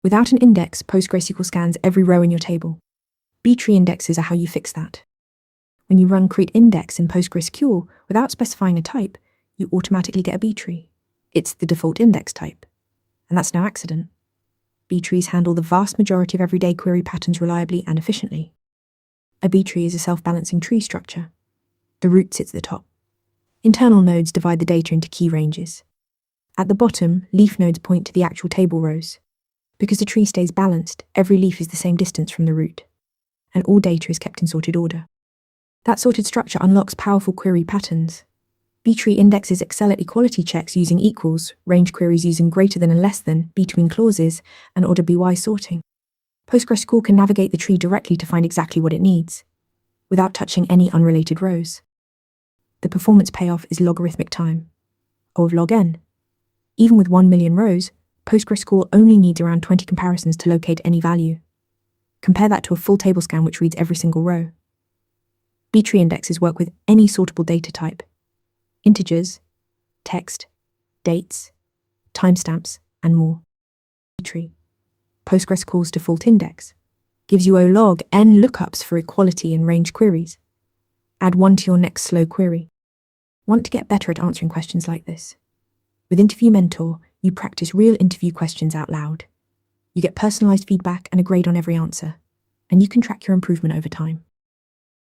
Without an index, PostgreSQL scans every row in your table. B-tree indexes are how you fix that. When you run create index in PostgreSQL without specifying a type, you automatically get a B-tree. It's the default index type. And that's no accident. B-trees handle the vast majority of everyday query patterns reliably and efficiently. A B-tree is a self-balancing tree structure. The root sits at the top. Internal nodes divide the data into key ranges. At the bottom, leaf nodes point to the actual table rows. Because the tree stays balanced, every leaf is the same distance from the root, and all data is kept in sorted order. That sorted structure unlocks powerful query patterns. B-tree indexes excel at equality checks using equals, range queries using greater than and less than, between clauses, and order by sorting. PostgreSQL can navigate the tree directly to find exactly what it needs, without touching any unrelated rows. The performance payoff is logarithmic time, O of log n. Even with 1 million rows, PostgreSQL only needs around 20 comparisons to locate any value. Compare that to a full table scan which reads every single row. B-tree indexes work with any sortable data type: integers, text, dates, timestamps, and more. B-tree, PostgreSQL's default index, gives you O log n lookups for equality and range queries. Add one to your next slow query. Want to get better at answering questions like this? With Interview Mentor, you practice real interview questions out loud. You get personalized feedback and a grade on every answer, and you can track your improvement over time.